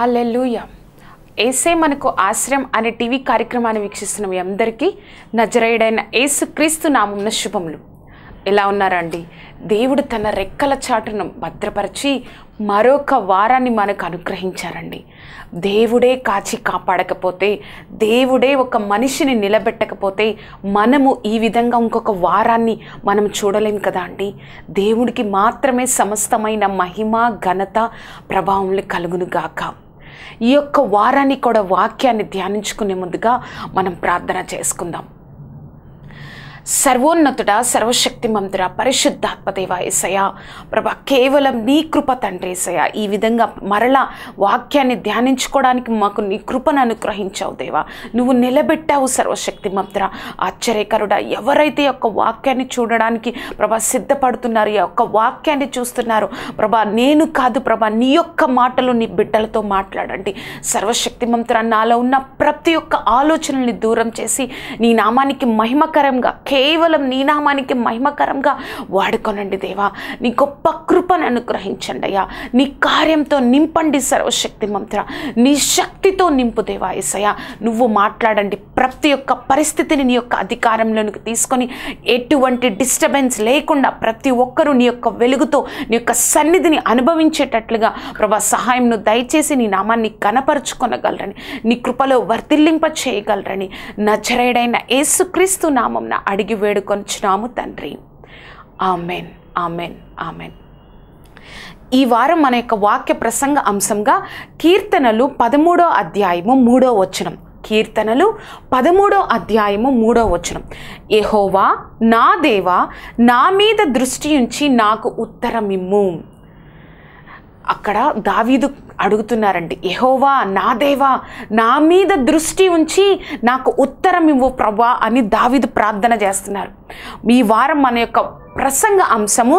హల్లెలూయా. యేసే మనకు ఆశ్రయం అనే టీవీ కార్యక్రమాన్ని వీక్షిస్తున్న మీ అందరికీ నజరేయుడైన యేసుక్రీస్తు నామమున శుభములు. ఎలా ఉన్నారండి? దేవుడు తన రెక్కల చాటును భద్రపరిచి మరొక వారాన్ని మనకు అనుగ్రహించారండి. దేవుడే కాచి కాపాడకపోతే, దేవుడే ఒక మనిషిని నిలబెట్టకపోతే మనము ఈ విధంగా ఇంకొక వారాన్ని మనం చూడలేము కదా అండి. దేవుడికి మాత్రమే సమస్తమైన మహిమ, ఘనత, ప్రభావములు కలుగును గాక. ఈ యొక్క వారాన్ని కూడా వాక్యాన్ని ధ్యానించుకునే ముందుగా మనం ప్రార్థన చేసుకుందాం. సర్వోన్నతుడా, సర్వశక్తిమంతుడా, పరిశుద్ధాత్మదేవ యేసయ్యా, ప్రభా, కేవలం నీ కృప తండ్రి యేసయ్యా, ఈ విధంగా మరలా వాక్యాన్ని ధ్యానించుకోవడానికి మాకు నీ కృపను అనుగ్రహించావు దేవా. నువ్వు నిలబెట్టావు సర్వశక్తిమంతుడా, ఆశ్చర్యకరుడా. ఎవరైతే యొక్క వాక్యాన్ని చూడడానికి ప్రభా సిద్ధపడుతున్నారు, ఈ యొక్క వాక్యాన్ని చూస్తున్నారు ప్రభా, నేను కాదు ప్రభా, నీ యొక్క మాటలు నీ బిడ్డలతో మాట్లాడండి. సర్వశక్తిమంతుడా, నాలో ఉన్న ప్రతి ఒక్క ఆలోచనల్ని దూరం చేసి నీ నామానికి మహిమకరంగా, కేవలం నీ నామానికి మహిమకరంగా వాడుకోనండి దేవా. నీ గొప్ప కృపను అనుగ్రహించండి అయ్యా. నీ కార్యంతో నింపండి సర్వశక్తిమంతుడా, నీ శక్తితో నింపు దేవా యేసయ్యా. నువ్వు మాట్లాడండి. ప్రతి ఒక్క పరిస్థితిని నీ యొక్క అధికారంలోనికి తీసుకొని ఎటువంటి డిస్టర్బెన్స్ లేకుండా ప్రతి ఒక్కరూ నీ యొక్క వెలుగుతో నీ యొక్క సన్నిధిని అనుభవించేటట్లుగా ప్రభా సహాయంను దయచేసి నీ నామాన్ని కనపరుచుకొనగలరని, నీ కృపలో వర్ధిల్లింప చేయగలరని నజరేయుడైన యేసుక్రీస్తు నామమున అడిగి వేడుకొంచున్నాము తండ్రి. Amen, amen, amen. ఈ వారం మన యొక్క వాక్య ప్రసంగ అంశంగా కీర్తనలు 13వ అధ్యాయము 3వ వచనం. కీర్తనలు 13వ అధ్యాయము 3వ వచనం. యెహోవా నా దేవా, నా మీద దృష్టి ఉంచి నాకు ఉత్తరమిమ్ము. అక్కడ దావీదు అడుగుతున్నారండి, యెహోవా నా దేవా, నా మీద దృష్టి ఉంచి నాకు ఉత్తరం ఇవ్వు ప్రభా అని దావీదు ప్రార్థన చేస్తున్నారు. ఈ వారం మన యొక్క ప్రసంగ అంశము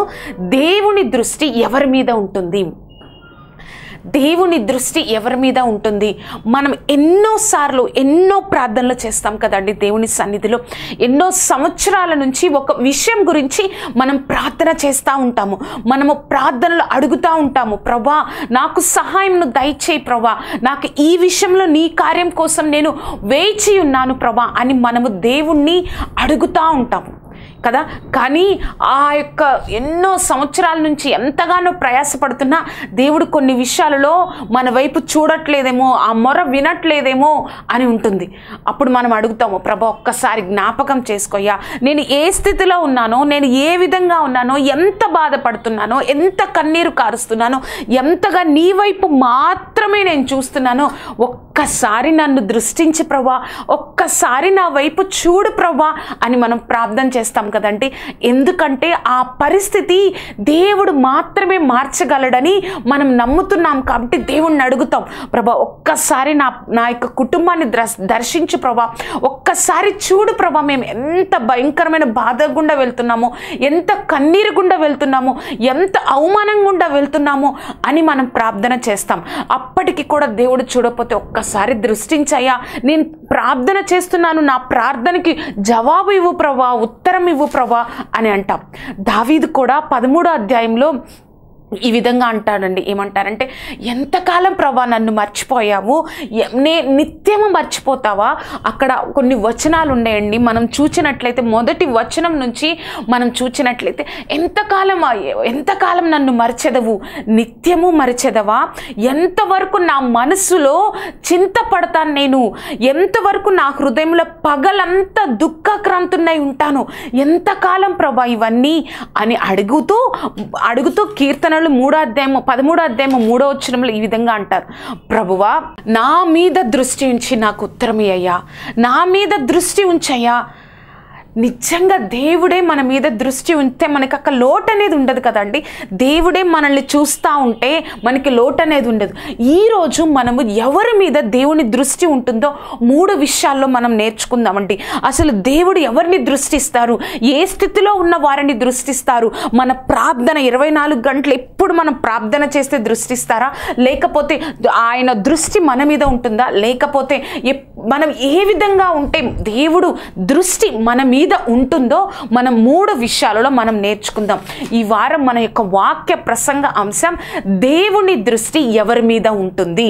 దేవుని దృష్టి ఎవరి మీద ఉంటుంది. దేవుని దృష్టి ఎవరి మీద ఉంటుంది? మనం ఎన్నోసార్లు ఎన్నో ప్రార్థనలు చేస్తాం కదండి దేవుని సన్నిధిలో. ఎన్నో సంవత్సరాల నుంచి ఒక విషయం గురించి మనం ప్రార్థన చేస్తూ ఉంటాము. మనము ప్రార్థనలు అడుగుతూ ఉంటాము, ప్రభా నాకు సహాయంను దయచేయి ప్రభా, నాకు ఈ విషయంలో నీ కార్యం కోసం నేను వేచి ఉన్నాను ప్రభా అని మనము దేవుణ్ణి అడుగుతూ ఉంటాము కదా. కానీ ఆ యొక్క ఎన్నో సంవత్సరాల నుంచి ఎంతగానో ప్రయాసపడుతున్నా దేవుడు కొన్ని విషయాలలో మన వైపు చూడట్లేదేమో, ఆ మొర వినట్లేదేమో అని ఉంటుంది. అప్పుడు మనం అడుగుతాము, ప్రభా ఒక్కసారి జ్ఞాపకం చేసుకోయ్యా, నేను ఏ స్థితిలో ఉన్నానో, నేను ఏ విధంగా ఉన్నానో, ఎంత బాధపడుతున్నానో, ఎంత కన్నీరు కారుస్తున్నానో, ఎంతగా నీ వైపు మాత్రమే నేను చూస్తున్నానో, ఒక్కసారి నన్ను దృష్టించి ప్రభా, ఒక్కసారి నా వైపు చూడు ప్రభా అని మనం ప్రార్థన చేస్తాం కదండి. ఎందుకంటే ఆ పరిస్థితి దేవుడు మాత్రమే మార్చగలడని మనం నమ్ముతున్నాం కాబట్టి దేవుణ్ణి అడుగుతాం, ప్రభా ఒక్కసారి నా యొక్క కుటుంబాన్ని దర్శించు ప్రభా, ఒక్కసారి చూడు ప్రభా, మేము ఎంత భయంకరమైన బాధ గుండా వెళ్తున్నామో, ఎంత కన్నీరు గుండా వెళ్తున్నామో, ఎంత అవమానం గుండా వెళ్తున్నామో అని మనం ప్రార్థన చేస్తాం. అప్పటికి కూడా దేవుడు చూడకపోతే ఒక్కసారి దృష్టించయ్యా, నేను ప్రార్థన చేస్తున్నాను, నా ప్రార్థనకి జవాబు ఇవ్వు ప్రభా, ఉత్తరం ఇవ్వు ప్రభా అని అంటాం. దావీదు కూడా 13వ అధ్యాయంలో ఈ విధంగా అంటాడండి. ఏమంటారంటే, ఎంతకాలం ప్రభా నన్ను మర్చిపోయావు, నిత్యము మర్చిపోతావా? అక్కడ కొన్ని వచనాలు ఉన్నాయండి. మనం చూచినట్లయితే మొదటి వచనం నుంచి మనం చూచినట్లయితే, ఎంతకాలం నన్ను మర్చెదవు, నిత్యము మర్చెదవా? ఎంతవరకు నా మనసులో చింతపడతాను నేను, ఎంతవరకు నా హృదయంలో పగలంతా దుఃఖక్రాంతున్నై ఉంటాను, ఎంతకాలం ప్రభా ఇవన్నీ అని అడుగుతూ కీర్తనలు 13వ అధ్యాయము 3వ వచనంలో ఈ విధంగా అంటారు, ప్రభువా నా మీద దృష్టి ఉంచి నాకు ఉత్తరమయ్యా, నా మీద దృష్టి ఉంచయ్యా. నిజంగా దేవుడే మన మీద దృష్టి ఉంటే మనకి అక్కడ లోటు అనేది ఉండదు కదండి. దేవుడే మనల్ని చూస్తూ ఉంటే మనకి లోటు అనేది ఉండదు. ఈరోజు మనము ఎవరి మీద దేవుని దృష్టి ఉంటుందో 3 విషయాల్లో మనం నేర్చుకుందామండి. అసలు దేవుడు ఎవరిని దృష్టిస్తారు, ఏ స్థితిలో ఉన్న వారిని దృష్టిస్తారు, మన ప్రార్థన 24 గంటలు ఎప్పుడు మనం ప్రార్థన చేస్తే దృష్టిస్తారా, లేకపోతే ఆయన దృష్టి మన మీద ఉంటుందా, లేకపోతే మనం ఏ విధంగా ఉంటే దేవుడు దృష్టి మన మీద ఉంటుందో మనం 3 విషయాలలో మనం నేర్చుకుందాం. ఈ వారం మన యొక్క వాక్య ప్రసంగ అంశం దేవుని దృష్టి ఎవరి మీద ఉంటుంది.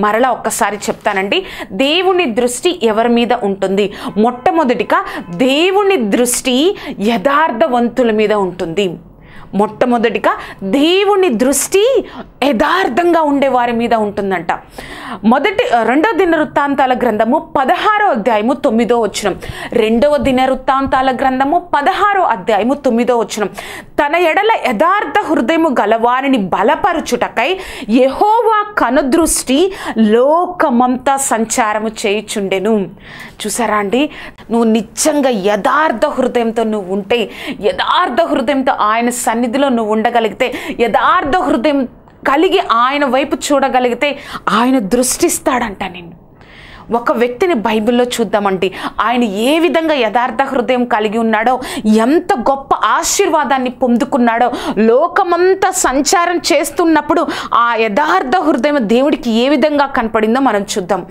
మరలా ఒక్కసారి చెప్తానండి, దేవుని దృష్టి ఎవరి మీద ఉంటుంది. మొట్టమొదటిగా దేవుని దృష్టి యథార్థవంతుల మీద ఉంటుంది. మొట్టమొదటిగా దేవుని దృష్టి యథార్థంగా ఉండే వారి మీద ఉంటుందంట. 2వ దినవృత్తాంతాల గ్రంథము 16వ అధ్యాయము 9వ వచనం. 2వ దినవృత్తాంతాల గ్రంథము 16వ అధ్యాయము 9వ వచనం. తన ఎడల యథార్థ హృదయము గలవారిని బలపరుచుటకై యెహోవా కనుదృష్టి లోకమంతా సంచారము చేయుచుండెను. చూసారా అండి, నువ్వు నిజంగా యథార్థ హృదయంతో నువ్వు ఉంటే, యథార్థ హృదయంతో ఆయన సన్నిధిలో నువ్వు ఉండగలిగితే, యథార్థ హృదయం కలిగి ఆయన వైపు చూడగలిగితే ఆయన దృష్టిస్తాడంట నిన్ను. ఒక వ్యక్తిని బైబిల్లో చూద్దామండి, ఆయన ఏ విధంగా యథార్థ హృదయం కలిగి ఉన్నాడో, ఎంత గొప్ప ఆశీర్వాదాన్ని పొందుకున్నాడో, లోకమంతా సంచారం చేస్తున్నప్పుడు ఆ యథార్థ హృదయం దేవుడికి ఏ విధంగా కనపడిందో మనం చూద్దాం.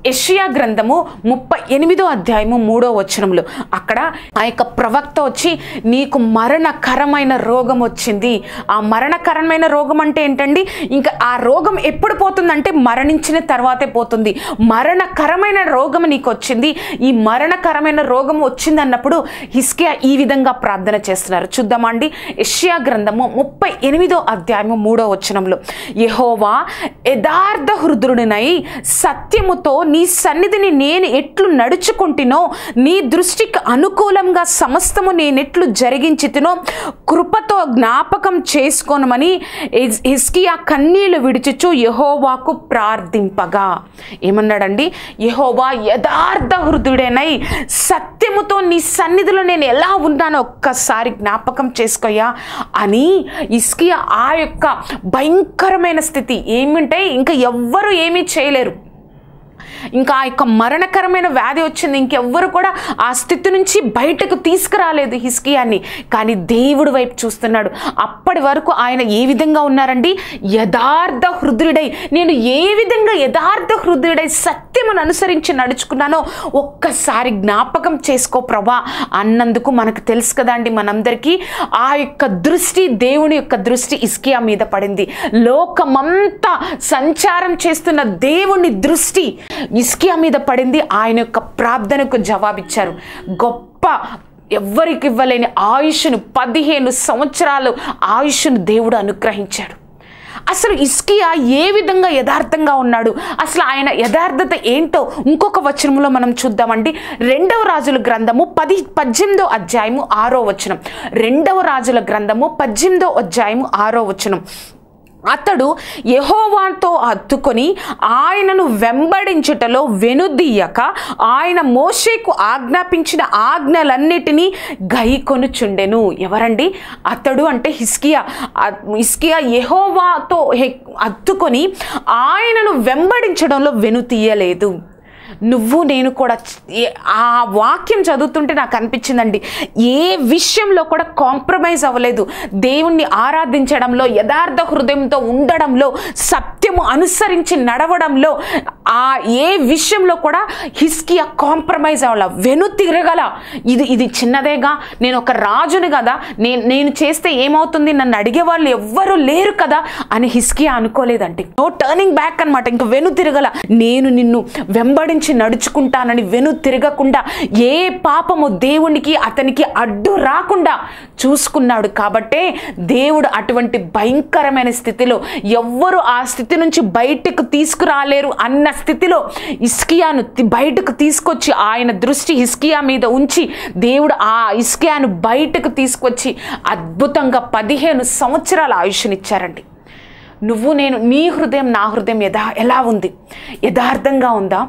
యెషయా గ్రంథము 38వ అధ్యాయము 3వ వచనంలో అక్కడ ఆ యొక్క ప్రవక్త వచ్చి, నీకు మరణకరమైన రోగం వచ్చింది. ఆ మరణకరమైన రోగం అంటే ఏంటండి, ఇంకా ఆ రోగం ఎప్పుడు పోతుందంటే మరణించిన తర్వాతే పోతుంది. మరణకరమైన రోగం నీకు వచ్చింది. ఈ మరణకరమైన రోగం వచ్చింది అన్నప్పుడు హిజ్కియా ఈ విధంగా ప్రార్థన చేస్తున్నారు. చూద్దామండి. యెషయా గ్రంథము 38వ అధ్యాయము 3వ వచనంలో, యెహోవా యథార్థ హృదయుడినై సత్యముతో నీ సన్నిధిని నేను ఎట్లు నడుచుకుంటునో, నీ దృష్టికి అనుకూలంగా సమస్తము నేనెట్లు జరిగించితినో కృపతో జ్ఞాపకం చేసుకోనమని హిజ్కియా కన్నీళ్లు విడిచుచు యెహోవాకు ప్రార్థింపగా. ఏమన్నాడండి, యెహోవా యథార్థ హృదయుడైనై సత్యముతో నీ సన్నిధిలో నేను ఎలా ఉన్నానో ఒక్కసారి జ్ఞాపకం చేసుకోయా అని హిజ్కియా ఆ యొక్క భయంకరమైన స్థితి ఏమంటే ఇంకా ఎవ్వరు ఏమీ చేయలేరు, ఇంకా ఆ యొక్క మరణకరమైన వ్యాధి వచ్చింది, ఇంకెవ్వరు కూడా ఆ స్థితి నుంచి బయటకు తీసుకురాలేదు హిజ్కియాని. కానీ దేవుడి వైపు చూస్తున్నాడు. అప్పటి వరకు ఆయన ఏ విధంగా ఉన్నారండి, యథార్థ హృదయుడై, నేను ఏ విధంగా యథార్థ హృదయుడై సత్యమును అనుసరించి నడుచుకున్నానో ఒక్కసారి జ్ఞాపకం చేసుకో ప్రభా అన్నందుకు మనకు తెలుసు కదండి, మనందరికీ ఆ యొక్క దృష్టి, దేవుని యొక్క దృష్టి హిజ్కియా మీద పడింది. లోకమంతా సంచారం చేస్తున్న దేవుని దృష్టి హిజ్కియా మీద పడింది. ఆయన యొక్క ప్రార్థనకు జవాబిచ్చారు. గొప్ప ఎవ్వరికి ఇవ్వలేని ఆయుష్ను 15 సంవత్సరాలు ఆయుష్ను దేవుడు అనుగ్రహించాడు. అసలు హిజ్కియా ఏ విధంగా యథార్థంగా ఉన్నాడు, అసలు ఆయన యథార్థత ఏంటో ఇంకొక వచనంలో మనం చూద్దామండి. 2వ రాజుల గ్రంథము 18వ అధ్యాయము 6వ వచనం. 2వ రాజుల గ్రంథము 18వ అధ్యాయము 6వ వచనం. అతడు యెహోవాతో హత్తుకొని ఆయనను వెంబడించుటలో వెనుదీయక ఆయన మోషేకు ఆజ్ఞాపించిన ఆజ్ఞలన్నిటినీ గైకొనుచుండెను. ఎవరండి అతడు అంటే హిజ్కియా యెహోవాతో హత్తుకొని ఆయనను వెంబడించడంలో వెనుతీయలేదు. నువ్వు నేను కూడా ఆ వాక్యం చదువుతుంటే నాకు అనిపించిందండి, ఏ విషయంలో కూడా కాంప్రమైజ్ అవ్వలేదు. దేవుణ్ణి ఆరాధించడంలో, యథార్థ హృదయంతో ఉండడంలో, సత్యము అనుసరించి నడవడంలో, ఆ ఏ విషయంలో కూడా హిజ్కియా కాంప్రమైజ్ అవ్వాల, వెనుతిరగల. ఇది చిన్నదేగా, నేను ఒక రాజుని కదా, నేను చేస్తే ఏమవుతుంది, నన్ను అడిగే వాళ్ళు ఎవ్వరూ లేరు కదా అని హిజ్కియా అనుకోలేదండి. నో టర్నింగ్ బ్యాక్ అనమాట. ఇంకా వెనుతిరగల. నేను నిన్ను వెంబడించి నడుచుకుంటానని వెనుతిరగకుండా, ఏ పాపము దేవునికి అతనికి అడ్డు రాకుండా చూసుకున్నాడు. కాబట్టే దేవుడు అటువంటి భయంకరమైన స్థితిలో, ఎవ్వరు ఆ స్థితి నుంచి బయటకు తీసుకురాలేరు అన్న స్థితిలో హిజ్కియాను బయటకు తీసుకొచ్చి, ఆయన దృష్టి హిజ్కియా మీద ఉంచి, దేవుడు ఆ హిజ్కియాను బయటకు తీసుకొచ్చి అద్భుతంగా 15 సంవత్సరాల ఆయుష్నిచ్చారండి. నువ్వు నేను, నీ హృదయం నా హృదయం ఎలా ఉంది? యథార్థంగా ఉందా?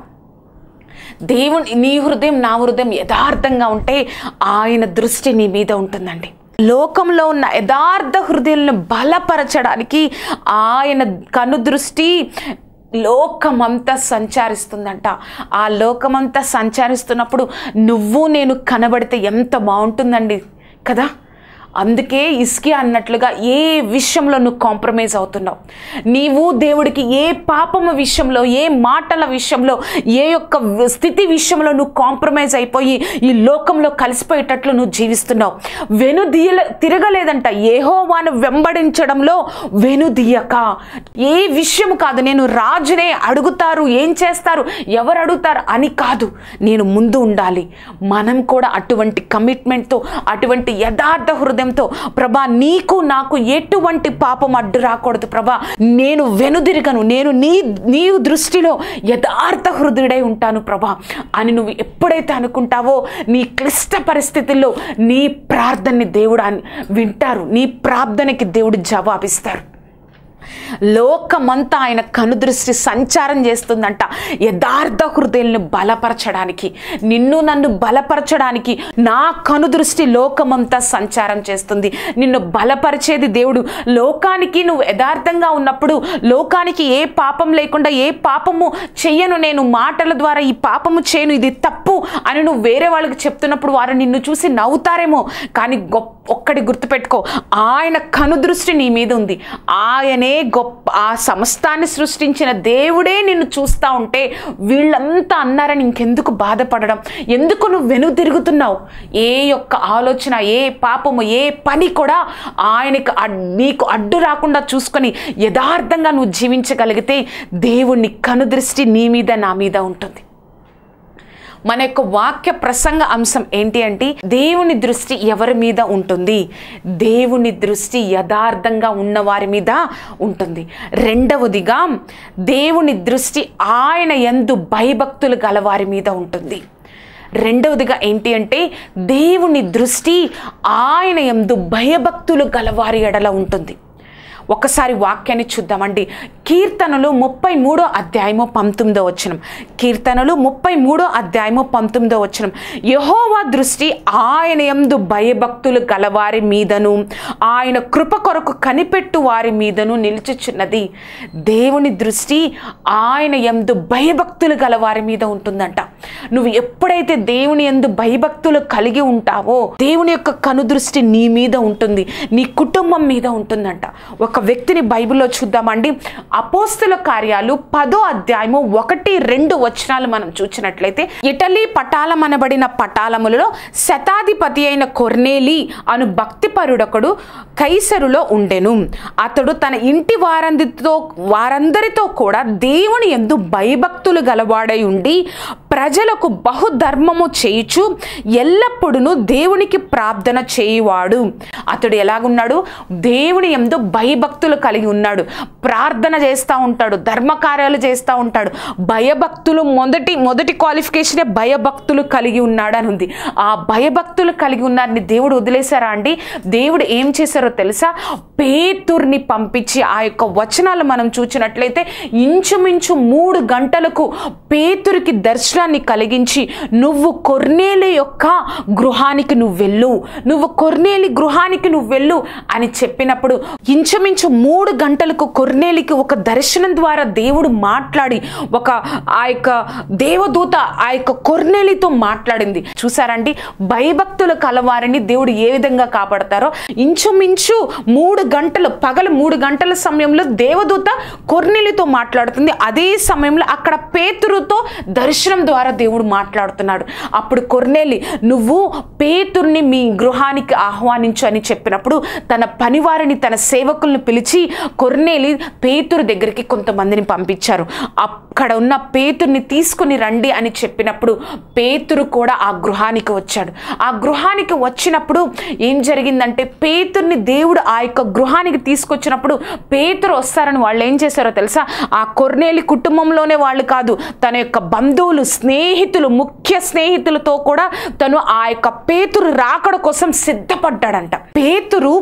నీ హృదయం నా హృదయం యథార్థంగా ఉంటే ఆయన దృష్టి నీ మీద ఉంటుందండి. లోకంలో ఉన్న యథార్థ హృదయాలను బలపరచడానికి ఆయన కనుదృష్టి లోకమంతా సంచరిస్తుందంట. ఆ లోకమంతా సంచరిస్తున్నప్పుడు నువ్వు నేను కనబడితే ఎంత బాగుంటుందండి కదా. అందుకే హిజ్కియా అన్నట్లుగా ఏ విషయంలో నువ్వు కాంప్రమైజ్ అవుతున్నావు? నీవు దేవుడికి ఏ పాపము విషయంలో, ఏ మాటల విషయంలో, ఏ యొక్క స్థితి విషయంలో నువ్వు కాంప్రమైజ్ అయిపోయి ఈ లోకంలో కలిసిపోయేటట్లు నువ్వు జీవిస్తున్నావు. తిరగలేదంట. యెహోవాను వెంబడించడంలో వెనుదీయక. ఏ విషయం కాదు, నేను రాజునే, అడుగుతారు, ఏం చేస్తారు, ఎవరు అడుగుతారు అని కాదు, నేను ముందు ఉండాలి. మనం కూడా అటువంటి కమిట్మెంట్తో, అటువంటి యథార్థ హృదయంతో, ప్రభా నీకు నాకు ఎటువంటి పాపం అడ్డు రాకూడదు ప్రభా, నేను వెనుదిరగను, నేను నీ దృష్టిలో యథార్థ హృదయుడై ఉంటాను ప్రభా అని నువ్వు ఎప్పుడైతే అనుకుంటావో, నీ క్లిష్ట పరిస్థితుల్లో నీ ప్రార్థనని దేవుడు వింటారు. నీ ప్రార్థనకి దేవుడు జవాబిస్తారు. లోకమంతా ఆయన కనుదృష్టి సంచారం చేస్తుందంట, యథార్థ హృదయాలను బలపరచడానికి, నిన్ను నన్ను బలపరచడానికి నా కనుదృష్టి లోకమంతా సంచారం చేస్తుంది. నిన్ను బలపరిచేది దేవుడు. లోకానికి నువ్వు యథార్థంగా ఉన్నప్పుడు, లోకానికి ఏ పాపం లేకుండా, ఏ పాపము చెయ్యను నేను, మాటల ద్వారా ఈ పాపము చేయను, ఇది తప్పు అని నువ్వు వేరే వాళ్ళకి చెప్తున్నప్పుడు వారు నిన్ను చూసి నవ్వుతారేమో, కానీ ఒక్కటి గుర్తుపెట్టుకో, ఆయన కనుదృష్టి నీ మీద ఉంది. ఆయనే గొప్ప, ఆ సమస్తాన్ని సృష్టించిన దేవుడే నిన్ను చూస్తూ ఉంటే వీళ్ళంతా అన్నారని ఇంకెందుకు బాధపడడం? ఎందుకు నువ్వు వెనుతిరుగుతున్నావు? ఏ యొక్క ఆలోచన, ఏ పాపము, ఏ పని కూడా ఆయనకు నీకు అడ్డు రాకుండా చూసుకొని యథార్థంగా నువ్వు జీవించగలిగితే దేవుని కనుదృష్టి నీ మీద, నా మీద ఉంటుంది. మన యొక్క వాక్య ప్రసంగ అంశం ఏంటి అంటే, దేవుని దృష్టి ఎవరి మీద ఉంటుంది? దేవుని దృష్టి యథార్థంగా ఉన్నవారి మీద ఉంటుంది. రెండవదిగా దేవుని దృష్టి ఆయన యందు భయభక్తులు గలవారి మీద ఉంటుంది. రెండవదిగా ఏంటి అంటే, దేవుని దృష్టి ఆయన యందు భయభక్తులు గలవారి ఎడల ఉంటుంది. ఒకసారి వాక్యాన్ని చూద్దామండి. కీర్తనలు 33వ అధ్యాయము 19వ వచనం. కీర్తనలు 33వ అధ్యాయము 19వ వచనం. యెహోవా దృష్టి ఆయన యందు భయభక్తులు గలవారి మీదను, ఆయన కృప కొరకు కనిపెట్టు వారి మీదను నిలుచుచున్నది. దేవుని దృష్టి ఆయన యందు భయభక్తులు గలవారి మీద ఉంటుందంట. నువ్వు ఎప్పుడైతే దేవుని యందు భయభక్తులు కలిగి ఉంటావో, దేవుని యొక్క కనుదృష్టి నీ మీద ఉంటుంది, నీ కుటుంబం మీద ఉంటుందంట. ఒక వ్యక్తిని బైబిల్లో చూద్దామండి. అపోస్తుల కార్యాలు 10వ అధ్యాయము 1-2 వచనాలు మనం చూసినట్లయితే, ఇటలీ పటాలమనబడిన పటాలములలో శతాధిపతి అయిన కొర్నేలి అను భక్తిపరుడొకడు కైసరులో ఉండెను. అతడు తన ఇంటి వారందరితో కూడా దేవుని యందు భయభక్తులు గలవాడై ఉండి ప్రజలకు బహుధర్మము చేయుచు ఎల్లప్పుడూ దేవునికి ప్రార్థన చేయువాడు. అతడు ఎలాగున్నాడు? దేవుని యందు భయభక్తులు కలిగి ఉన్నాడు, ప్రార్థన చేస్తూ ఉంటాడు, ధర్మకార్యాలు చేస్తూ ఉంటాడు. భయభక్తులు మొదటి క్వాలిఫికేషనే భయభక్తులు కలిగి ఉన్నాడు అని ఉంది. ఆ భయభక్తులు కలిగి ఉన్నారని దేవుడు వదిలేశారా అండి? దేవుడు ఏం చేశారో తెలుసా? పేతుర్ని పంపించి, ఆ యొక్క వచనాలు మనం చూసినట్లయితే ఇంచుమించు 3 గంటలకు పేతురికి దర్శనాలు కష్టాన్ని కలిగించి నువ్వు కొర్నేలి యొక్క గృహానికి నువ్వు వెళ్ళు, నువ్వు కొర్నేలి గృహానికి నువ్వు వెళ్ళు అని చెప్పినప్పుడు ఇంచుమించు 3 గంటలకు కొర్నేలికి ఒక దర్శనం ద్వారా దేవుడు మాట్లాడి ఆ యొక్క దేవదూత ఆ యొక్క కొర్నేలితో మాట్లాడింది. చూసారండి, భయభక్తులు కలవారిని దేవుడు ఏ విధంగా కాపాడతారో. ఇంచుమించు 3 గంటలు, పగలు 3 గంటల సమయంలో దేవదూత కొర్నేలితో మాట్లాడుతుంది. అదే సమయంలో అక్కడ పేతురుతో దర్శనం ద్వారా దేవుడు మాట్లాడుతున్నాడు. అప్పుడు కొర్నేలి, నువ్వు పేతుర్ని మీ గృహానికి ఆహ్వానించు అని చెప్పినప్పుడు తన పనివారిని, తన సేవకులను పిలిచి కొర్నేలి పేతురు దగ్గరికి కొంతమందిని పంపించారు. అక్కడ ఉన్న పేతుర్ని తీసుకుని రండి అని చెప్పినప్పుడు పేతురు కూడా ఆ గృహానికి వచ్చాడు. ఆ గృహానికి వచ్చినప్పుడు ఏం జరిగిందంటే, పేతుర్ని దేవుడు ఆ యొక్క గృహానికి తీసుకొచ్చినప్పుడు పేతురు వస్తారని వాళ్ళు ఏం చేశారో తెలుసా? ఆ కొర్నేలి కుటుంబంలోనే వాళ్ళు కాదు, తన యొక్క బంధువులు, స్నేహితులు, ముఖ్య స్నేహితులతో కూడా తను ఆ యొక్క పేతురు రాకడ కోసం సిద్ధపడ్డాడంట. పేతురు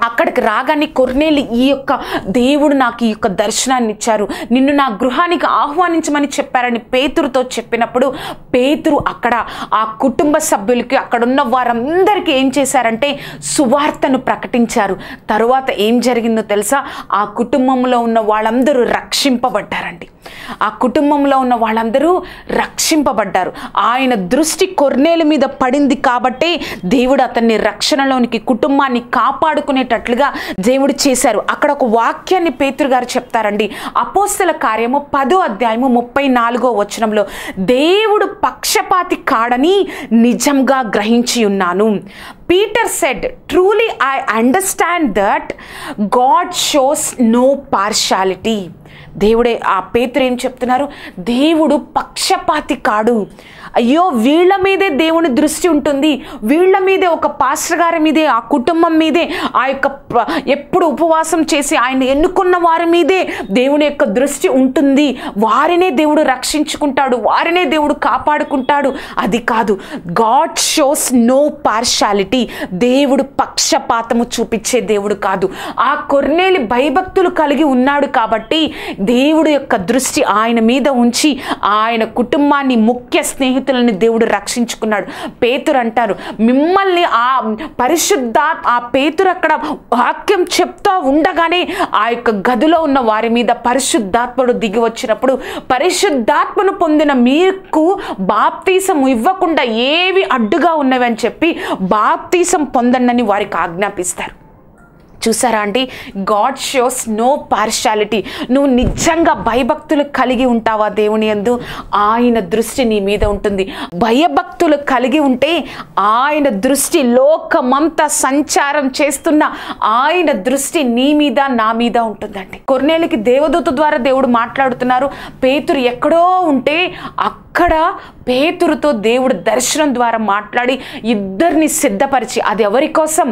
అక్కడికి రాగానే కొర్నేలి, ఈ యొక్క దేవుడు నాకు ఈ యొక్క దర్శనాన్ని ఇచ్చారు, నిన్ను నా గృహానికి ఆహ్వానించమని చెప్పారని పేతురుతో చెప్పినప్పుడు పేతురు అక్కడ ఆ కుటుంబ సభ్యులకి, అక్కడున్న వారందరికీ ఏం చేశారంటే సువార్తను ప్రకటించారు. తరువాత ఏం జరిగిందో తెలుసా? ఆ కుటుంబంలో ఉన్న వాళ్ళందరూ రక్షింపబడ్డారండి. ఆ కుటుంబంలో ఉన్న వాళ్ళందరూ రక్షింపబడ్డారు. ఆయన దృష్టి కొర్నేలి మీద పడింది కాబట్టి దేవుడు అతన్ని రక్షణలోనికి, కుటుంబాన్ని కాపాడుకునేటట్లుగా దేవుడు చేశారు. అక్కడ ఒక వాక్యాన్ని పేతురు గారు చెప్తారండి. అపోస్తల కార్యము 10వ అధ్యాయము 34వ వచనంలో, దేవుడు పక్షపాతి కాడని నిజంగా గ్రహించి ఉన్నాను. Peter said, truly I understand that God shows no partiality. దేవుడే, ఆ పేతురు ఏం చెప్తున్నారు? దేవుడు పక్షపాతి కాడు. అయ్యో, వీళ్ళ మీదే దేవుని దృష్టి ఉంటుంది, వీళ్ళ మీదే, ఒక పాస్టర్ గారి మీదే, ఆ కుటుంబం మీదే, ఆ యొక్క ఎప్పుడు ఉపవాసం చేసి ఆయన ఎన్నుకున్న వారి మీదే దేవుని యొక్క దృష్టి ఉంటుంది. వారినే దేవుడు రక్షించుకుంటాడు, వారినే దేవుడు కాపాడుకుంటాడు. అది కాదు, గాడ్ షోస్ నో పార్షాలిటీ. దేవుడు పక్షపాతము చూపించే దేవుడు కాదు. ఆ కొర్నేలి భయభక్తులు కలిగి ఉన్నాడు కాబట్టి దేవుడు యొక్క దృష్టి ఆయన మీద ఉంచి ఆయన కుటుంబాన్ని, ముఖ్య స్నేహితులని దేవుడు రక్షించుకున్నాడు. పేతురు అంటారు, మిమ్మల్ని ఆ పేతురు అక్కడ వాక్యం చెప్తా ఉండగానే ఆ యొక్క గదిలో ఉన్న వారి మీద పరిశుద్ధాత్ముడు దిగి వచ్చినప్పుడు పరిశుద్ధాత్మను పొందిన మీకు బాప్తీసం ఇవ్వకుండా ఏవి అడ్డుగా ఉన్నవి అని చెప్పి బాప్తీసం పొందండి వారికి ఆజ్ఞాపిస్తారు. చూసారా అండి, గాడ్ షోస్ నో పార్షాలిటీ. నువ్వు నిజంగా భయభక్తులు కలిగి ఉంటావా దేవుని యందు, ఆయన దృష్టి నీ మీద ఉంటుంది. భయభక్తులు కలిగి ఉంటే ఆయన దృష్టి, లోకమంతా సంచారం చేస్తున్న ఆయన దృష్టి నీ మీద, నా మీద ఉంటుందండి. కొర్నేలికి దేవదూత ద్వారా దేవుడు మాట్లాడుతున్నారు. పేతురు ఎక్కడో ఉంటే అక్కడ పేతురుతో దేవుడు దర్శనం ద్వారా మాట్లాడి ఇద్దరిని సిద్ధపరిచి, అది ఎవరి కోసం?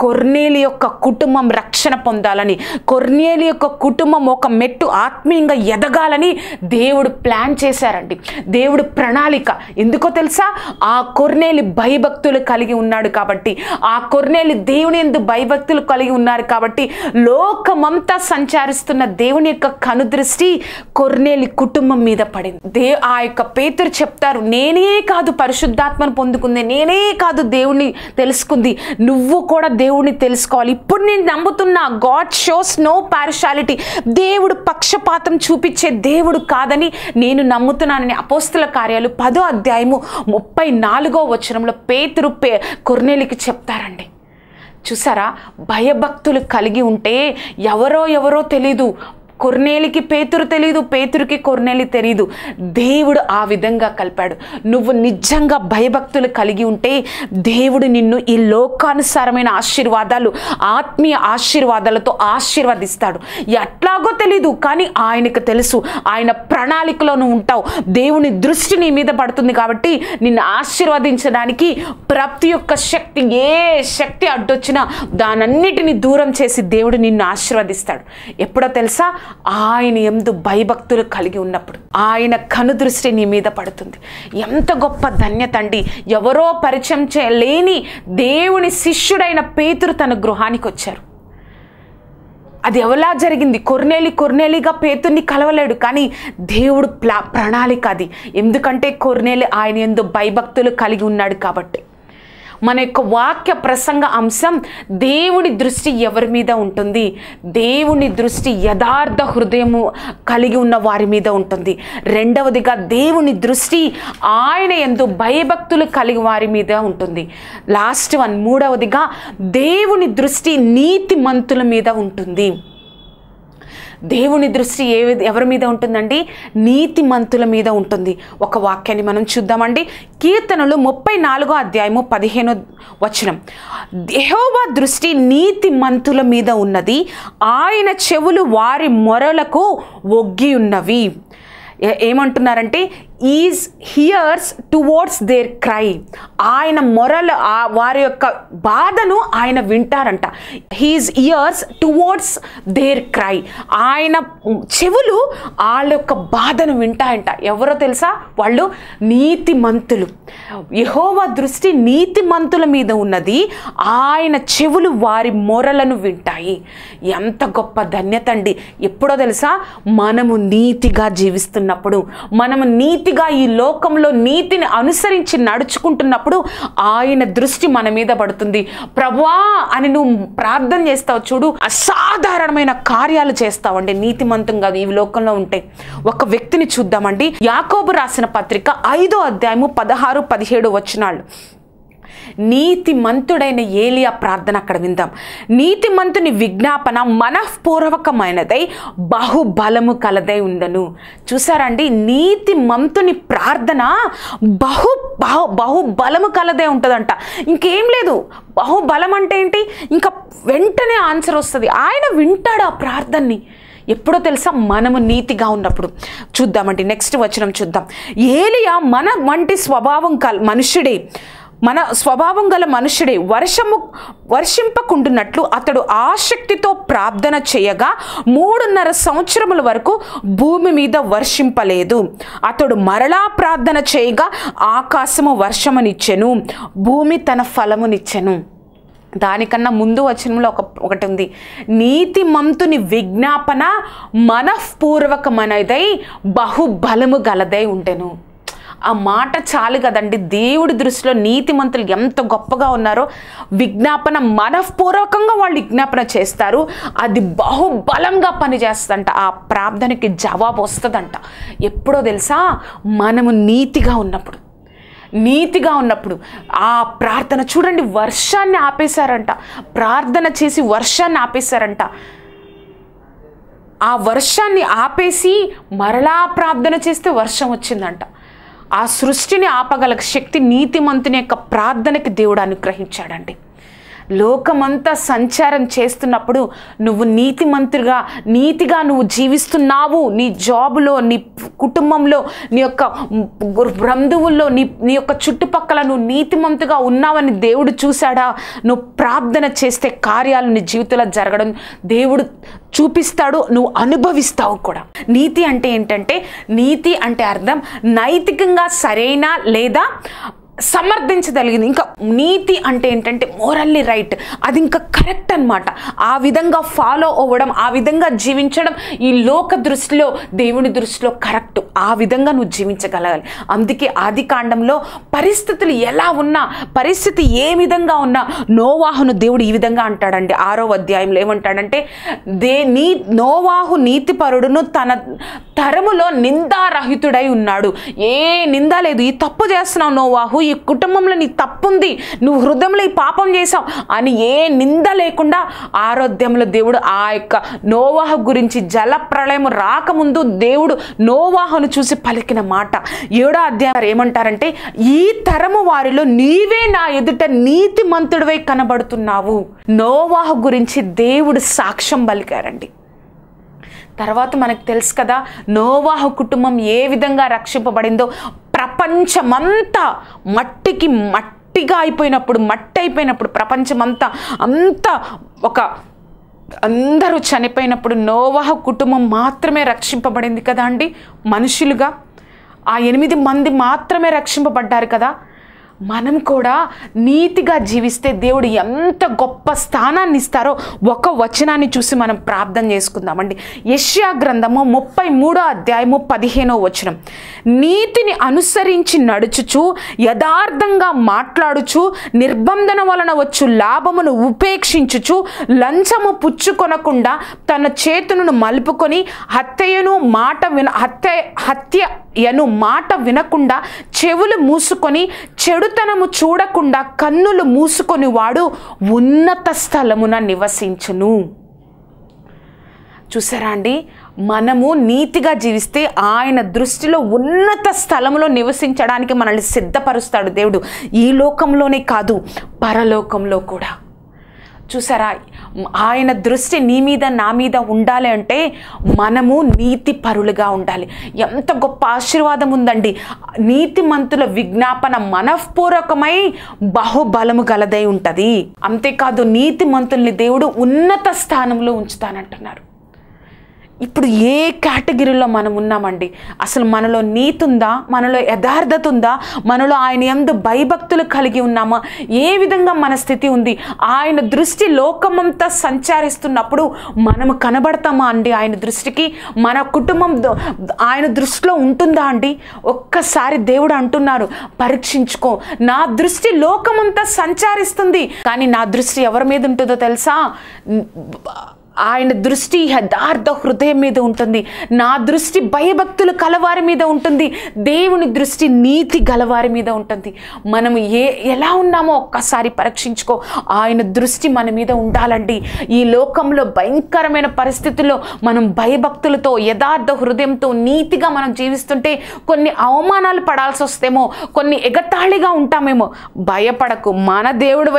కొర్నేలి యొక్క కుటుంబం రక్షణ పొందాలని, కొర్నేలి యొక్క కుటుంబం ఒక మెట్టు ఆత్మీయంగా ఎదగాలని దేవుడు ప్లాన్ చేశారండి. దేవుడు ప్రణాళిక. ఎందుకో తెలుసా? ఆ కొర్నేలి భయభక్తులు కలిగి ఉన్నాడు కాబట్టి, ఆ కొర్నేలి దేవుని యందు భయభక్తులు కలిగి ఉన్నారు కాబట్టి లోకమంతా సంచరిస్తున్న దేవుని యొక్క కనుదృష్టి కొర్నేలి కుటుంబం మీద పడింది. ఆ యొక్క పేతురు చెప్తారు, నేనే కాదు పరిశుద్ధాత్మను పొందుకుంది, నేనే కాదు దేవుణ్ణి తెలుసుకుంది, నువ్వు కూడా దేవుణ్ణి తెలుసుకోవాలి. ఇప్పుడు నేను నమ్ముతున్నా, గాడ్ షోస్ నో పార్షాలిటీ. దేవుడు పక్షపాతం చూపించే దేవుడు కాదని నేను నమ్ముతున్నానని అపోస్తల కార్యాలు 10వ అధ్యాయము 34వ వచనంలో పేతురు కొర్నేలికి చెప్తారండి. చూసారా, భయభక్తులు కలిగి ఉంటే ఎవరో తెలీదు, కొర్నేలికి పేతురు తెలీదు, పేతురుకి కొర్నేలి తెలీదు, దేవుడు ఆ విధంగా కలిపాడు. నువ్వు నిజంగా భయభక్తులు కలిగి ఉంటే దేవుడు నిన్ను ఈ లోకానుసారమైన ఆశీర్వాదాలు, ఆత్మీయ ఆశీర్వాదాలతో ఆశీర్వదిస్తాడు. ఎట్లాగో తెలీదు, కానీ ఆయనకు తెలుసు. ఆయన ప్రణాళికలో నువ్వు ఉంటావు. దేవుని దృష్టి నీ మీద పడుతుంది కాబట్టి నిన్ను ఆశీర్వదించడానికి ప్రతి ఒక్క శక్తి, ఏ శక్తి అడ్డొచ్చినా దానన్నిటిని దూరం చేసి దేవుడు నిన్ను ఆశీర్వదిస్తాడు. ఎప్పుడో తెలుసా? ఆయన యందు భయభక్తులు కలిగి ఉన్నప్పుడు ఆయన కనుదృష్టి నీ మీద పడుతుంది. ఎంత గొప్ప ధన్యత అండి. ఎవరో పరిచయం చేయలేని దేవుని శిష్యుడైన పేతురు తన గృహానికి వచ్చారు. అది ఎవలా జరిగింది? కొర్నేలిగా పేతుర్ని కలవలేడు, కానీ దేవుడు ప్రణాళిక అది. ఎందుకంటే కొర్నేలి ఆయన యందు భయభక్తులు కలిగి ఉన్నాడు కాబట్టి. మన యొక్క వాక్య ప్రసంగ అంశం దేవుని దృష్టి ఎవరి మీద ఉంటుంది? దేవుని దృష్టి యథార్థ హృదయము కలిగి ఉన్న వారి మీద ఉంటుంది. రెండవదిగా దేవుని దృష్టి ఆయన యందు భయభక్తులు కలిగి వారి మీద ఉంటుంది. లాస్ట్ వన్, మూడవదిగా దేవుని దృష్టి నీతిమంతుల మీద ఉంటుంది. దేవుని దృష్టి ఎవరి మీద ఉంటుందండి? నీతిమంతుల మీద ఉంటుంది. ఒక వాక్యాన్ని మనం చూద్దామండి. కీర్తనలు 34వ అధ్యాయము 15వ వచనం. యెహోవా దృష్టి నీతిమంతుల మీద ఉన్నది, ఆయన చెవులు వారి మొరలకు ఒగ్గి ఉన్నవి. ఏమంటున్నారంటే his ears towards their cry. ఆయన మొరలు, వారి యొక్క బాధను ఆయన వింటారంట. His ears towards their cry. ఆయన చెవులు వాళ్ళ యొక్క బాధను వింటాయంట. ఎవరో తెలుసా? వాళ్ళు నీతిమంతులు. యెహోవా దృష్టి నీతిమంతుల మీద ఉన్నది, ఆయన చెవులు వారి మొరలను వింటాయి. ఎంత గొప్ప ధన్యత అండి! ఎప్పుడో తెలుసా? మనము నీతిగా జీవిస్తున్నప్పుడు, మనము నీతిగా ఈ లోకంలో నీతిని అనుసరించి నడుచుకుంటున్నప్పుడు ఆయన దృష్టి మన మీద పడుతుంది. ప్రభువా అని నువ్వు ప్రార్థన చేస్తావు చూడు, అసాధారణమైన కార్యాలు చేస్తావండి నీతిమంతంగా ఈ లోకంలో ఉంటే. ఒక వ్యక్తిని చూద్దామండి. యాకోబు రాసిన పత్రిక 5వ అధ్యాయము 16-17 వచనాలు. నీతిమంతుడైన ఏలియా ప్రార్థన అక్కడ విందాం. నీతిమంతుని విజ్ఞాపన మనఃపూర్వకమైనదై బహుబలము కలదై ఉండను. చూసారండి, నీతిమంతుని ప్రార్థన బహుబలము కలదే ఉంటుందంట. ఇంకేం లేదు. బహుబలం అంటే ఏంటి? ఇంకా వెంటనే ఆన్సర్ వస్తుంది. ఆయన వింటాడు ఆ ప్రార్థనని. ఎప్పుడో తెలుసా? మనము నీతిగా ఉన్నప్పుడు. చూద్దామండి, నెక్స్ట్ వచనం చూద్దాం. ఏలియా మన వంటి స్వభావం గల మనుషుడే. వర్షింపకుండునట్లు అతడు ఆసక్తితో ప్రార్థన చేయగా 3.5 సంవత్సరముల వరకు భూమి మీద వర్షింపలేదు. అతడు మరలా ప్రార్థన చేయగా ఆకాశము వర్షమునిచ్చెను, భూమి తన ఫలమునిచ్చెను. దానికన్నా ముందు వచనంలో ఒకటి ఉంది. నీతిమంతుని విజ్ఞాపన మనఃపూర్వకమైనదై బహుబలము గలదై ఉండెను. ఆ మాట చాలు కదండి. దేవుడి దృష్టిలో నీతిమంతులు ఎంత గొప్పగా ఉన్నారో. విజ్ఞాపన మనఃపూర్వకంగా వాళ్ళు విజ్ఞాపన చేస్తారు, అది బహుబలంగా పనిచేస్తుందంట. ఆ ప్రార్థనకి జవాబు వస్తుందంట. ఎప్పుడో తెలుసా? మనము నీతిగా ఉన్నప్పుడు. ఆ ప్రార్థన చూడండి, వర్షాన్ని ఆపేశారంట. ప్రార్థన చేసి వర్షాన్ని ఆపేశారంట. ఆ వర్షాన్ని ఆపేసి మరలా ప్రార్థన చేస్తే వర్షం వచ్చిందంట. ఆ సృష్టిని ఆపగల శక్తి నీతిమంతుని యొక్క ప్రార్థనకి దేవుడు అనుగ్రహించాడండి. లోకమంతా సంచారం చేస్తున్నప్పుడు నువ్వు నీతిగా నువ్వు జీవిస్తున్నావు. నీ జాబులో, నీ కుటుంబంలో, నీ యొక్క బంధువుల్లో, నీ యొక్క చుట్టుపక్కల నువ్వు నీతిమంతుగా ఉన్నావని దేవుడు చూశాడా? నువ్వు ప్రార్థన చేస్తే కార్యాలు నీ జీవితంలో జరగడం దేవుడు చూపిస్తాడు, నువ్వు అనుభవిస్తావు కూడా. నీతి అంటే ఏంటంటే, నీతి అంటే అర్థం నైతికంగా సరైన లేదా సమర్థించగలిగింది. ఇంకా నీతి అంటే ఏంటంటే మోరల్లీ రైట్, అది ఇంకా కరెక్ట్ అన్నమాట. ఆ విధంగా ఫాలో అవ్వడం, ఆ విధంగా జీవించడం ఈ లోక దృష్టిలో, దేవుని దృష్టిలో కరెక్ట్. ఆ విధంగా నువ్వు జీవించగలగాలి. అందుకే ఆది కాండంలో పరిస్థితులు ఎలా ఉన్నా, పరిస్థితి ఏ విధంగా ఉన్నా నోవాహును దేవుడు ఈ విధంగా అంటాడండి. 6వ అధ్యాయంలో ఏమంటాడంటే, నోవాహు నీతిపరుడును తన తరములో నిందారహితుడై ఉన్నాడు. ఏ నింద లేదు. ఈ తప్పు చేస్తున్నావు నోవాహు, ఈ కుటుంబంలో నీ తప్పుంది, నువ్వు హృదయంలో ఈ పాపం చేసావు అని ఏ నింద లేకుండా ఆరోగ్యంలో దేవుడు ఆ యొక్క నోవాహు గురించి జల ప్రళయం రాకముందు దేవుడు నోవాహును చూసి పలికిన మాట. 7వ అధ్యాయం ఏమంటారంటే, ఈ తరము వారిలో నీవే నా ఎదుట నీతిమంతుడివై కనబడుతున్నావు. నోవాహు గురించి దేవుడు సాక్ష్యం పలికారండి. తర్వాత మనకు తెలుసు కదా, నోవాహు కుటుంబం ఏ విధంగా రక్షింపబడిందో. ప్రపంచమంతా మట్టిగా అయిపోయినప్పుడు, మట్టి అయిపోయినప్పుడు, ప్రపంచమంతా అందరూ చనిపోయినప్పుడు నోవాహు కుటుంబం మాత్రమే రక్షింపబడింది కదా అండి. మనుషులుగా ఆ 8 మంది మాత్రమే రక్షింపబడ్డారు కదా. మనం కూడా నీతిగా జీవిస్తే దేవుడు ఎంత గొప్ప స్థానాన్ని ఇస్తారో ఒక వచనాన్ని చూసి మనం ప్రార్థన చేసుకుందామండి. యెషయా గ్రంథము 33వ అధ్యాయము 15వ వచనం. నీతిని అనుసరించి నడుచుచు యథార్థంగా మాట్లాడుచు నిర్బంధన వలన వచ్చు లాభమును ఉపేక్షించుచు లంచము పుచ్చుకొనకుండా తన చేతులను మలుపుకొని హత్యను మాట వినకుండా చెవులు మూసుకొని చెడుతనము చూడకుండా కన్నులు మూసుకొని వాడు ఉన్నత స్థలమున నివసించును. చూసారా అండి, మనము నీతిగా జీవిస్తే ఆయన దృష్టిలో ఉన్నత స్థలంలో నివసించడానికి మనల్ని సిద్ధపరుస్తాడు దేవుడు. ఈ లోకంలోనే కాదు, పరలోకంలో కూడా. చూసారా, ఆయన దృష్టి నీ మీద నా మీద ఉండాలి అంటే మనము నీతి పరులుగా ఉండాలి. ఎంత గొప్ప ఆశీర్వాదం ఉందండి. నీతిమంతుల విజ్ఞాపన మనఃపూర్వకమై బహుబలము గలదై ఉంటుంది. అంతేకాదు, నీతిమంతుల్ని దేవుడు ఉన్నత స్థానంలో ఉంచుతానంటున్నారు. ఇప్పుడు ఏ కేటగిరీలో మనం ఉన్నామండి? అసలు మనలో నీతి ఉందా? మనలో యథార్థత ఉందా? మనలో ఆయన యందు భయభక్తులు కలిగి ఉన్నామా? ఏ విధంగా మన స్థితి ఉంది? ఆయన దృష్టి లోకమంతా సంచరిస్తున్నప్పుడు మనము కనబడతామా అండి ఆయన దృష్టికి? మన కుటుంబం ఆయన దృష్టిలో ఉంటుందా అండి? ఒక్కసారి దేవుడు అంటున్నారు, పరీక్షించుకో. నా దృష్టి లోకమంతా సంచరిస్తుంది, కానీ నా దృష్టి ఎవరి మీద ఉంటుందో తెలుసా? ఆయన దృష్టి యథార్థ హృదయం మీద ఉంటుంది. నా దృష్టి భయభక్తులు కలవారి మీద ఉంటుంది. దేవుని దృష్టి నీతి గలవారి మీద ఉంటుంది. మనము ఎలా ఉన్నామో ఒక్కసారి పరీక్షించుకో. ఆయన దృష్టి మన మీద ఉండాలండి. ఈ లోకంలో భయంకరమైన పరిస్థితుల్లో మనం భయభక్తులతో యథార్థ హృదయంతో నీతిగా మనం జీవిస్తుంటే కొన్ని అవమానాలు పడాల్సి వస్తేమో, కొన్ని ఎగతాళిగా ఉంటామేమో. భయపడకు. మన దేవుడు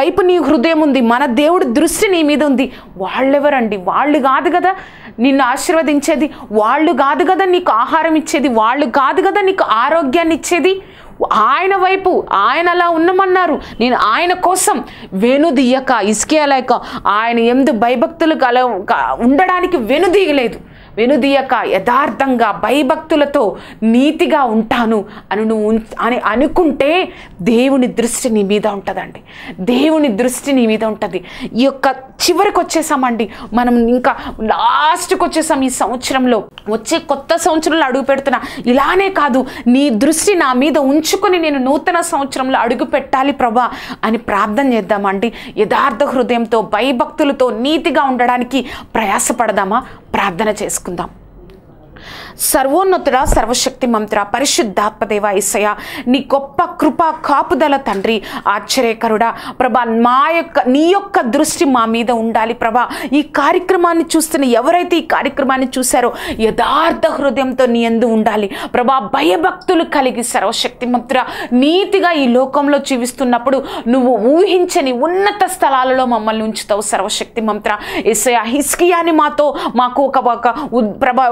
వైపు నీ హృదయం ఉంది. మన దేవుడు దృష్టి నీ మీద ఉంది. వాళ్ళెవరండి? వాళ్ళు కాదు కదా నిన్ను ఆశీర్వదించేది, వాళ్ళు కాదు కదా నీకు ఆహారం ఇచ్చేది, వాళ్ళు కాదు కదా నీకు ఆరోగ్యాన్ని ఇచ్చేది. ఆయన వైపు ఆయన అలా ఉన్నమన్నారు. నేను ఆయన కోసం వెనుదీయక, ఇసుకేయలేక, ఆయన యందు భయభక్తులు ఉండడానికి వెనుదీయక యథార్థంగా భయభక్తులతో నీతిగా ఉంటాను అని అనుకుంటే దేవుని దృష్టి నీ మీద ఉంటుందండి. దేవుని దృష్టి నీ మీద ఉంటుంది. ఈ యొక్క చివరికి వచ్చేసామండి, మనం ఇంకా లాస్ట్కి వచ్చేసాం. ఈ సంవత్సరంలో వచ్చే కొత్త సంవత్సరంలో అడుగు పెడుతున్నా. ఇలానే కాదు, నీ దృష్టి నా మీద ఉంచుకొని నేను నూతన సంవత్సరంలో అడుగు పెట్టాలి ప్రభా అని ప్రార్థన చేద్దామండి. యథార్థ హృదయంతో భయభక్తులతో నీతిగా ఉండడానికి ప్రయాసపడదామా? ప్రార్థన చేసుకుందాం. సర్వోన్నతుడ, సర్వశక్తి మంత్ర, పరిశుద్ధాత్మదేవ యేసయ్య, నీ గొప్ప కృప కాపుదల తండ్రి, ఆశ్చర్యకరుడా ప్రభా, నీ యొక్క దృష్టి మా మీద ఉండాలి ప్రభా. ఈ కార్యక్రమాన్ని చూస్తున్న ఎవరైతే ఈ కార్యక్రమాన్ని చూశారో యథార్థ హృదయంతో నీ యందు ఉండాలి ప్రభా. భయభక్తులు కలిగి సర్వశక్తి మంత్ర నీతిగా ఈ లోకంలో జీవిస్తున్నప్పుడు నువ్వు ఊహించని ఉన్నత స్థలాలలో మమ్మల్ని ఉంచుతావు సర్వశక్తి మంత్ర యేసయ్య. హిజ్కియాని మాకు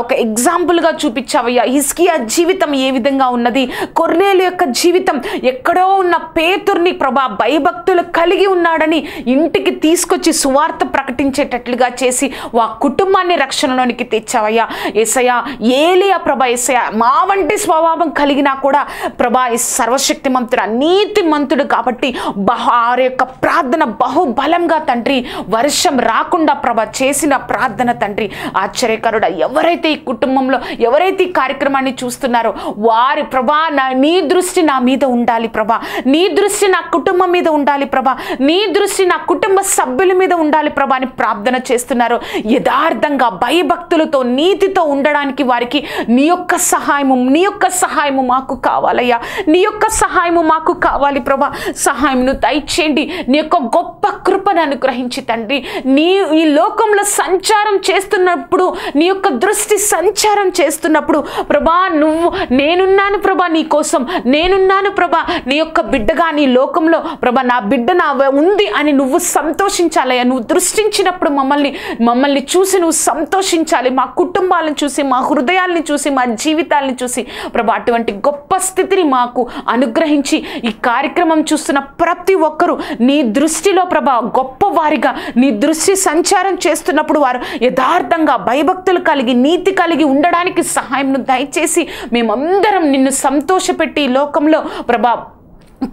ఒక ఎగ్జాంపుల్గా చూపించావయ్యా. హిజ్కియా జీవితం ఏ విధంగా ఉన్నది, కొర్నేలు యొక్క జీవితం, ఎక్కడో ఉన్న పేతుర్ని ప్రభా భయభక్తులు కలిగి ఉన్నాడని ఇంటికి తీసుకొచ్చి సువార్త ప్రకటించేటట్లుగా చేసి ఆ కుటుంబాన్ని రక్షణలోనికి తెచ్చావయ్యా యేసయ్య. ఏలియా ప్రభా యేసయ్య మా వంటి స్వభావం కలిగినా కూడా ప్రభా సర్వశక్తి మంతుడు, నీతి మంతుడు కాబట్టి వారి యొక్క ప్రార్థన బహుబలంగా తండ్రి వర్షం రాకుండా ప్రభా చేసిన ప్రార్థన తండ్రి ఆశ్చర్యకరుడా. ఎవరైతే ఈ కుటుంబంలో ఎవరైతే ఈ కార్యక్రమాన్ని చూస్తున్నారో వారి ప్రభా నీ దృష్టి నా మీద ఉండాలి ప్రభా. నీ దృష్టి నా కుటుంబం మీద ఉండాలి ప్రభా. నీ దృష్టి నా కుటుంబ సభ్యుల మీద ఉండాలి ప్రభా అని ప్రార్థన చేస్తున్నారు. యథార్థంగా భయభక్తులతో నీతితో ఉండడానికి వారికి నీ యొక్క సహాయము మాకు కావాలయ్యా. నీ యొక్క సహాయము మాకు కావాలి ప్రభా. సహాయమును దయచేయండి. నీ యొక్క గొప్ప కృపను అనుగ్రహించి తండ్రి, ఈ లోకంలో సంచారం చేస్తున్నప్పుడు, నీ యొక్క దృష్టి సంచారం చేస్తున్నప్పుడు ప్రభా నేనున్నాను ప్రభా, నీ కోసం నేనున్నాను ప్రభా. నీ యొక్క బిడ్డగా నీ లోకంలో ప్రభా నా బిడ్డ నా ఉంది అని నువ్వు సంతోషించాలయ్యా. నువ్వు దృష్టించినప్పుడు మమ్మల్ని చూసి నువ్వు సంతోషించాలి. మా కుటుంబాలను చూసి, మా హృదయాల్ని చూసి, మా జీవితాలని చూసి ప్రభా అటువంటి గొప్ప స్థితిని మాకు అనుగ్రహించి ఈ కార్యక్రమం చూస్తున్న ప్రతి ఒక్కరూ నీ దృష్టిలో ప్రభా గొప్పవారిగా నీ దృష్టి సంచారం చేస్తున్నప్పుడు వారు యథార్థంగా భయభక్తులు కలిగి నీతి కలిగి ఉండడానికి ఉండడానికి సహాయంను దయచేసి మేమందరం నిన్ను సంతోషపెట్టి ఈ లోకంలో ప్రభా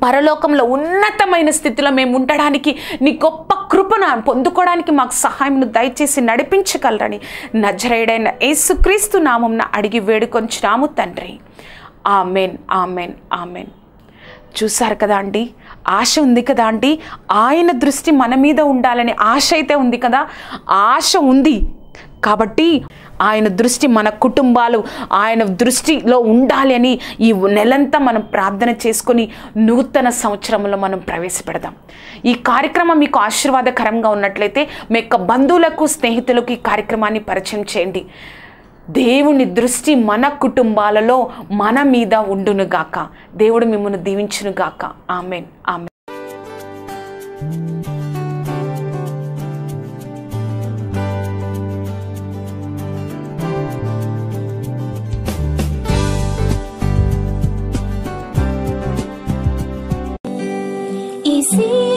పరలోకంలో ఉన్నతమైన స్థితిలో మేము ఉండడానికి నీ గొప్ప కృపను పొందుకోవడానికి మాకు సహాయంను దయచేసి నడిపించగలరని నజరేయుడైన యేసుక్రీస్తు నామమున అడిగి వేడుకొంచున్నాము తండ్రి. Amen, amen, amen. చూసారు కదా అండి, ఆశ ఉంది కదా అండి, ఆయన దృష్టి మన మీద ఉండాలని ఆశ అయితే ఉంది కదా, ఆశ ఉంది కాబట్టి ఆయన దృష్టి మన కుటుంబాలు ఆయన దృష్టిలో ఉండాలి అని ఈ నెలంతా మనం ప్రార్థన చేసుకొని నూతన సంవత్సరంలో మనం ప్రవేశపెడదాం. ఈ కార్యక్రమం మీకు ఆశీర్వాదకరంగా ఉన్నట్లయితే మీ యొక్క బంధువులకు స్నేహితులకు ఈ కార్యక్రమాన్ని పరిచయం చేయండి. దేవుని దృష్టి మన కుటుంబాలలో మన మీద ఉండునుగాక. దేవుడు మిమ్మల్ని దీవించునుగాక. Amen, amen. See